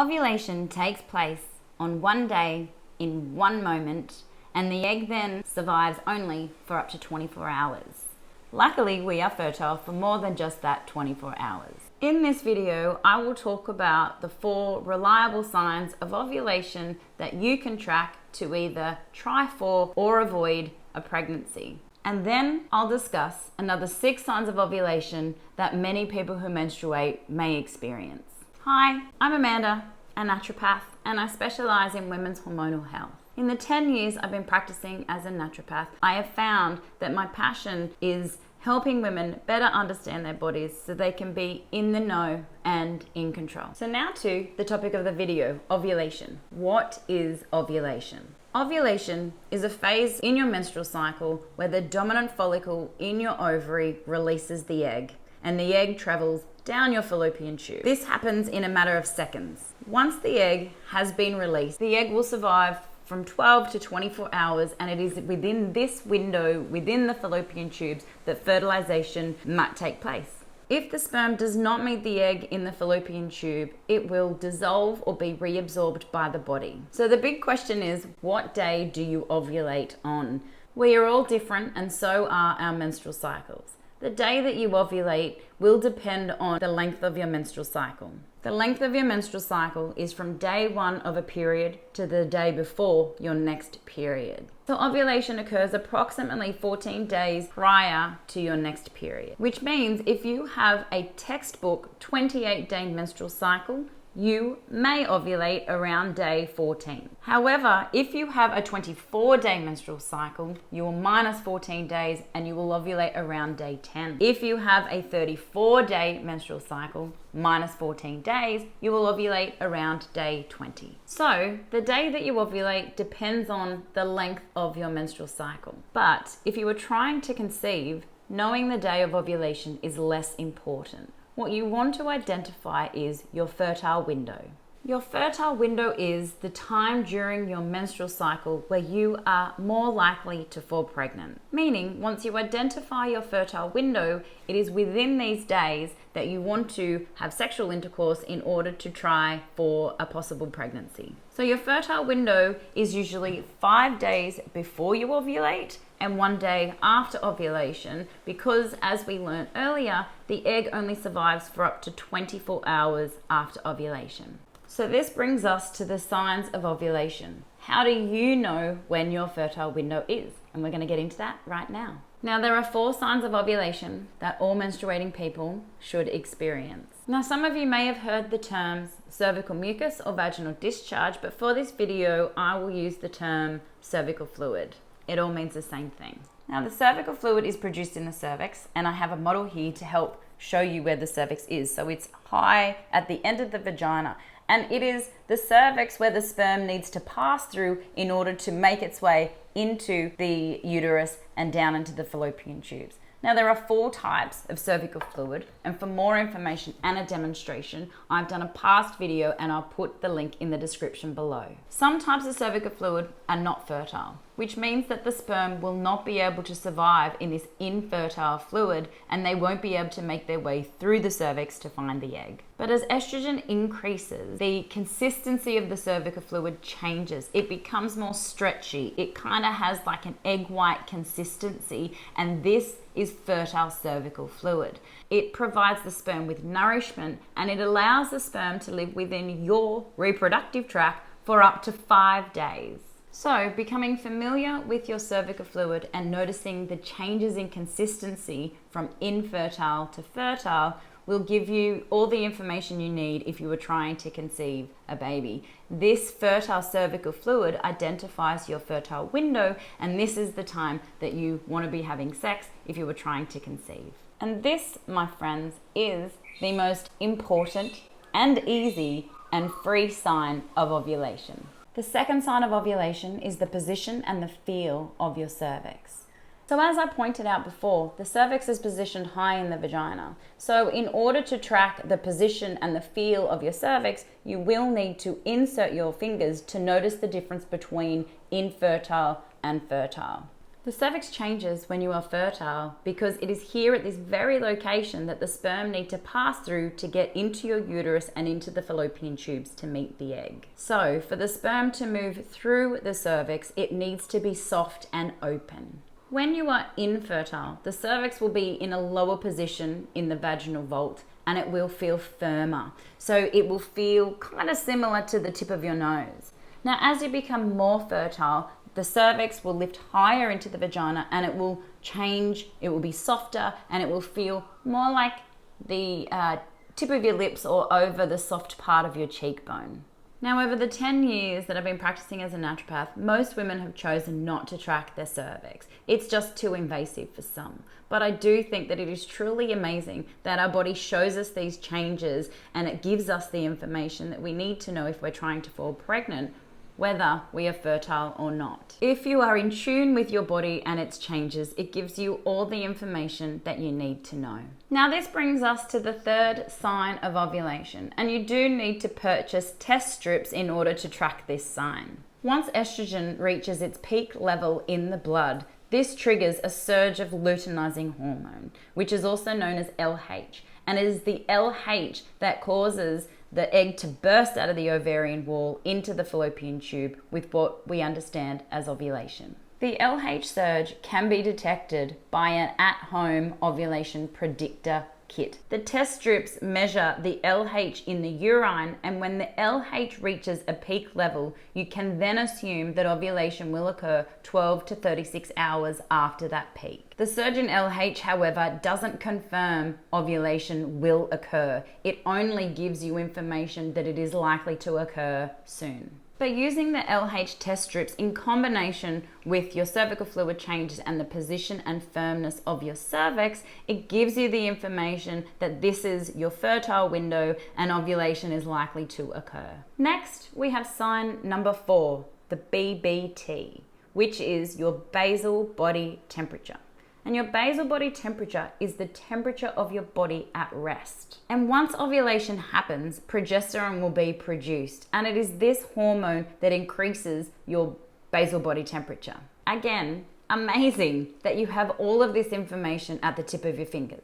Ovulation takes place on one day in one moment, and the egg then survives only for up to 24 hours. Luckily, we are fertile for more than just that 24 hours. In this video, I will talk about the 4 reliable signs of ovulation that you can track to either try for or avoid a pregnancy. And then I'll discuss another 6 signs of ovulation that many people who menstruate may experience. Hi, I'm Amanda, a naturopath, and I specialize in women's hormonal health. In the 10 years I've been practicing as a naturopath, I have found that my passion is helping women better understand their bodies so they can be in the know and in control. So now to the topic of the video, ovulation. What is ovulation? Ovulation is a phase in your menstrual cycle where the dominant follicle in your ovary releases the egg, and the egg travels down your fallopian tube. This happens in a matter of seconds. Once the egg has been released, the egg will survive from 12 to 24 hours, and it is within this window, within the fallopian tubes, that fertilization might take place. If the sperm does not meet the egg in the fallopian tube, it will dissolve or be reabsorbed by the body. So the big question is, what day do you ovulate on? We are all different, and so are our menstrual cycles. The day that you ovulate will depend on the length of your menstrual cycle. The length of your menstrual cycle is from day 1 of a period to the day before your next period. So ovulation occurs approximately 14 days prior to your next period, which means if you have a textbook 28-day menstrual cycle, you may ovulate around day 14. However, if you have a 24-day menstrual cycle, you will minus 14 days and you will ovulate around day 10. If you have a 34-day menstrual cycle, minus 14 days, you will ovulate around day 20. So the day that you ovulate depends on the length of your menstrual cycle. But if you are trying to conceive, knowing the day of ovulation is less important. What you want to identify is your fertile window. Your fertile window is the time during your menstrual cycle where you are more likely to fall pregnant. Meaning, once you identify your fertile window, it is within these days that you want to have sexual intercourse in order to try for a possible pregnancy. So your fertile window is usually 5 days before you ovulate and 1 day after ovulation, because as we learned earlier, the egg only survives for up to 24 hours after ovulation. So this brings us to the signs of ovulation. How do you know when your fertile window is? And we're going to get into that right now. Now, there are 4 signs of ovulation that all menstruating people should experience. Now, some of you may have heard the terms cervical mucus or vaginal discharge, but for this video, I will use the term cervical fluid. It all means the same thing. Now, the cervical fluid is produced in the cervix, and I have a model here to help show you where the cervix is. So it's high at the end of the vagina, and it is the cervix where the sperm needs to pass through in order to make its way into the uterus and down into the fallopian tubes. Now, there are 4 types of cervical fluid, and for more information and a demonstration, I've done a past video and I'll put the link in the description below. Some types of cervical fluid are not fertile, which means that the sperm will not be able to survive in this infertile fluid, and they won't be able to make their way through the cervix to find the egg. But as estrogen increases, the consistency of the cervical fluid changes. It becomes more stretchy. It kind of has like an egg white consistency, and this is fertile cervical fluid. It provides the sperm with nourishment, and it allows the sperm to live within your reproductive tract for up to 5 days. So, becoming familiar with your cervical fluid and noticing the changes in consistency from infertile to fertile will give you all the information you need if you were trying to conceive a baby. This fertile cervical fluid identifies your fertile window, and this is the time that you want to be having sex if you were trying to conceive. And this, my friends, is the most important and easy and free sign of ovulation. The second sign of ovulation is the position and the feel of your cervix. So as I pointed out before, the cervix is positioned high in the vagina. So in order to track the position and the feel of your cervix, you will need to insert your fingers to notice the difference between infertile and fertile. The cervix changes when you are fertile because it is here at this very location that the sperm need to pass through to get into your uterus and into the fallopian tubes to meet the egg. So for the sperm to move through the cervix, it needs to be soft and open. When you are infertile, the cervix will be in a lower position in the vaginal vault and it will feel firmer. So it will feel kind of similar to the tip of your nose. Now, as you become more fertile, the cervix will lift higher into the vagina and it will change, it will be softer and it will feel more like the tip of your lips or over the soft part of your cheekbone. Now, over the 10 years that I've been practicing as a naturopath, most women have chosen not to track their cervix. It's just too invasive for some. But I do think that it is truly amazing that our body shows us these changes and it gives us the information that we need to know if we're trying to fall pregnant, whether we are fertile or not. If you are in tune with your body and its changes, it gives you all the information that you need to know. Now this brings us to the third sign of ovulation, and you do need to purchase test strips in order to track this sign. Once estrogen reaches its peak level in the blood, this triggers a surge of luteinizing hormone, which is also known as LH, and it is the LH that causes the egg to burst out of the ovarian wall into the fallopian tube with what we understand as ovulation. The LH surge can be detected by an at-home ovulation predictor kit. The test strips measure the LH in the urine, and when the LH reaches a peak level, you can then assume that ovulation will occur 12 to 36 hours after that peak. The surge in LH, however, doesn't confirm ovulation will occur. It only gives you information that it is likely to occur soon. But using the LH test strips in combination with your cervical fluid changes and the position and firmness of your cervix, it gives you the information that this is your fertile window and ovulation is likely to occur. Next, we have sign number 4, the BBT, which is your basal body temperature. And your basal body temperature is the temperature of your body at rest. And once ovulation happens, progesterone will be produced, and it is this hormone that increases your basal body temperature. Again, amazing that you have all of this information at the tip of your fingers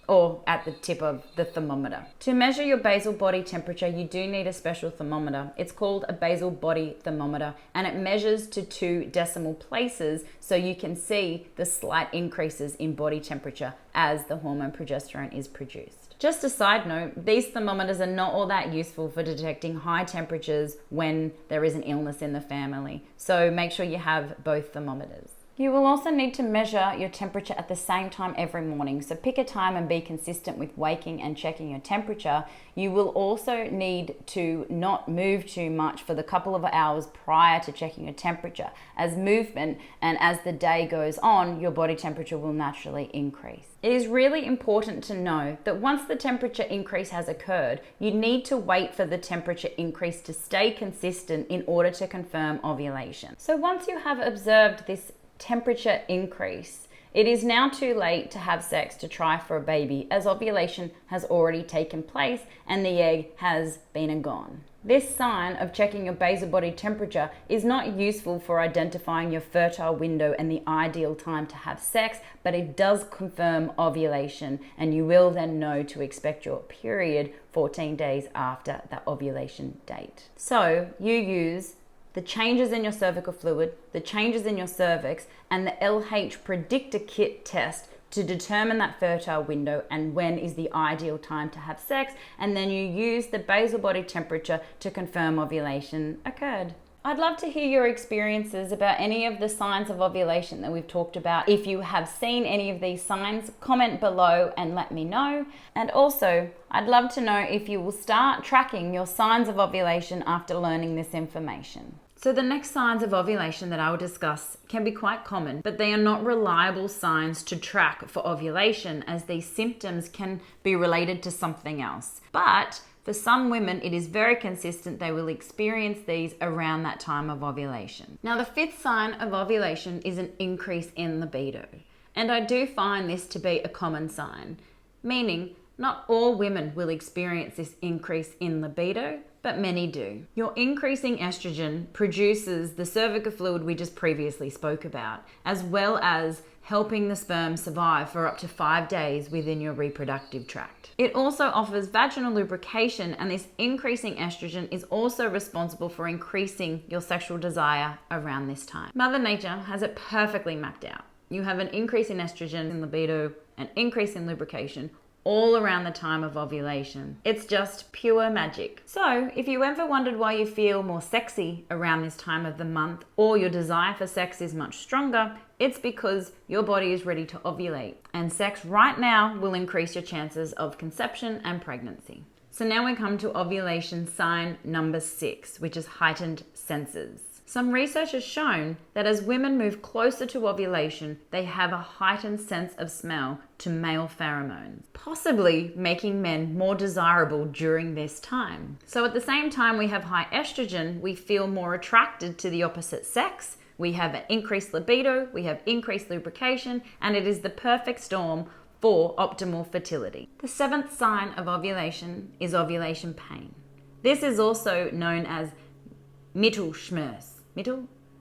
or at the tip of the thermometer. To measure your basal body temperature, you do need a special thermometer. It's called a basal body thermometer, and it measures to 2 decimal places so you can see the slight increases in body temperature as the hormone progesterone is produced. Just a side note, these thermometers are not all that useful for detecting high temperatures when there is an illness in the family, so make sure you have both thermometers. You will also need to measure your temperature at the same time every morning, so pick a time and be consistent with waking and checking your temperature. You will also need to not move too much for the couple of hours prior to checking your temperature, as movement and as the day goes on, your body temperature will naturally increase. It is really important to know that once the temperature increase has occurred, you need to wait for the temperature increase to stay consistent in order to confirm ovulation. So once you have observed this temperature increase, it is now too late to have sex to try for a baby, as ovulation has already taken place and the egg has been and gone. This sign of checking your basal body temperature is not useful for identifying your fertile window and the ideal time to have sex, but it does confirm ovulation, and you will then know to expect your period 14 days after that ovulation date. So you use the changes in your cervical fluid, the changes in your cervix, and the LH predictor kit test to determine that fertile window and when is the ideal time to have sex, and then you use the basal body temperature to confirm ovulation occurred. I'd love to hear your experiences about any of the signs of ovulation that we've talked about. If you have seen any of these signs, comment below and let me know. And also, I'd love to know if you will start tracking your signs of ovulation after learning this information. So the next signs of ovulation that I will discuss can be quite common, but they are not reliable signs to track for ovulation, as these symptoms can be related to something else. But for some women, it is very consistent. They will experience these around that time of ovulation. Now, the 5th sign of ovulation is an increase in libido. And I do find this to be a common sign, meaning not all women will experience this increase in libido, but many do. Your increasing estrogen produces the cervical fluid we just previously spoke about, as well as helping the sperm survive for up to 5 days within your reproductive tract. It also offers vaginal lubrication, and this increasing estrogen is also responsible for increasing your sexual desire around this time. Mother Nature has it perfectly mapped out. You have an increase in estrogen and libido, an increase in lubrication, all around the time of ovulation. It's just pure magic. So if you ever wondered why you feel more sexy around this time of the month, or your desire for sex is much stronger, it's because your body is ready to ovulate. And sex right now will increase your chances of conception and pregnancy. So now we come to ovulation sign number 6, which is heightened senses. Some research has shown that as women move closer to ovulation, they have a heightened sense of smell to male pheromones, possibly making men more desirable during this time. So at the same time we have high estrogen, we feel more attracted to the opposite sex, we have an increased libido, we have increased lubrication, and it is the perfect storm for optimal fertility. The 7th sign of ovulation is ovulation pain. This is also known as Mittelschmerz.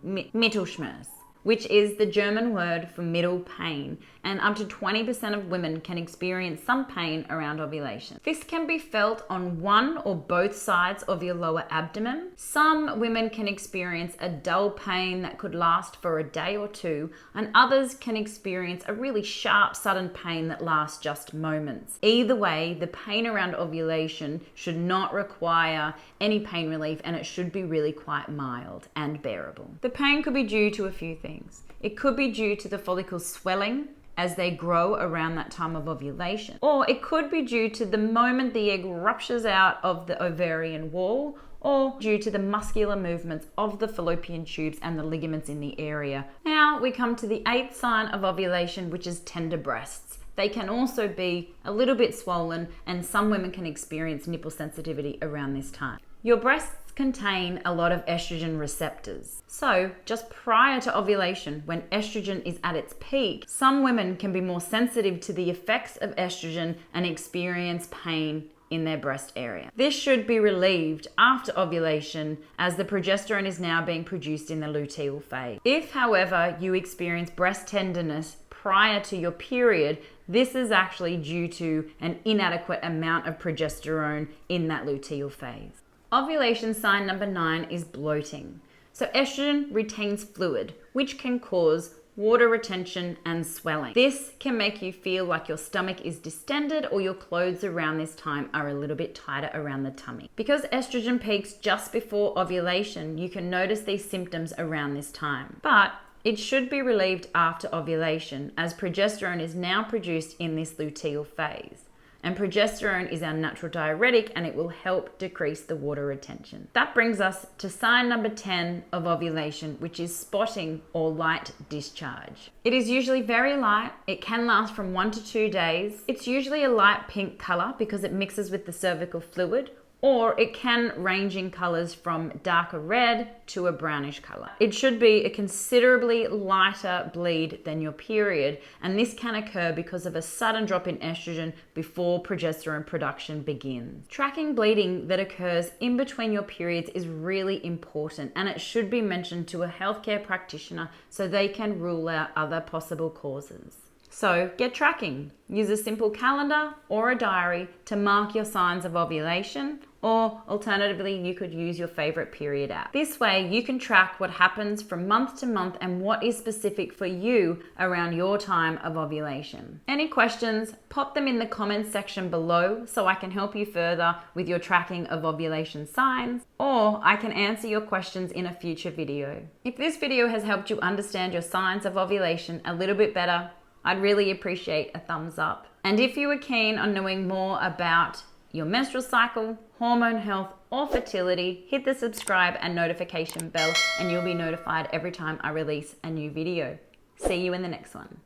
Mittelschmerz, which is the German word for middle pain, and up to 20% of women can experience some pain around ovulation. This can be felt on one or both sides of your lower abdomen. Some women can experience a dull pain that could last for a day or two, and others can experience a really sharp, sudden pain that lasts just moments. Either way, the pain around ovulation should not require any pain relief, and it should be really quite mild and bearable. The pain could be due to a few things. It could be due to the follicles swelling as they grow around that time of ovulation. Or it could be due to the moment the egg ruptures out of the ovarian wall, or due to the muscular movements of the fallopian tubes and the ligaments in the area. Now we come to the 8th sign of ovulation, which is tender breasts. They can also be a little bit swollen, and some women can experience nipple sensitivity around this time. Your breasts contain a lot of estrogen receptors. So just prior to ovulation, when estrogen is at its peak, some women can be more sensitive to the effects of estrogen and experience pain in their breast area. This should be relieved after ovulation, as the progesterone is now being produced in the luteal phase. If, however, you experience breast tenderness prior to your period, this is actually due to an inadequate amount of progesterone in that luteal phase. Ovulation sign number 9 is bloating. So estrogen retains fluid, which can cause water retention and swelling. This can make you feel like your stomach is distended, or your clothes around this time are a little bit tighter around the tummy. Because estrogen peaks just before ovulation, you can notice these symptoms around this time. But it should be relieved after ovulation, as progesterone is now produced in this luteal phase. And progesterone is our natural diuretic, and it will help decrease the water retention. That brings us to sign number 10 of ovulation, which is spotting or light discharge. It is usually very light. It can last from 1 to 2 days. It's usually a light pink color because it mixes with the cervical fluid, or it can range in colors from darker red to a brownish color. It should be a considerably lighter bleed than your period, and this can occur because of a sudden drop in estrogen before progesterone production begins. Tracking bleeding that occurs in between your periods is really important, and it should be mentioned to a healthcare practitioner so they can rule out other possible causes. So get tracking. Use a simple calendar or a diary to mark your signs of ovulation, or alternatively, you could use your favorite period app. This way, you can track what happens from month to month and what is specific for you around your time of ovulation. Any questions, pop them in the comments section below so I can help you further with your tracking of ovulation signs, or I can answer your questions in a future video. If this video has helped you understand your signs of ovulation a little bit better, I'd really appreciate a thumbs up. And if you are keen on knowing more about your menstrual cycle, hormone health, or fertility, hit the subscribe and notification bell, and you'll be notified every time I release a new video. See you in the next one.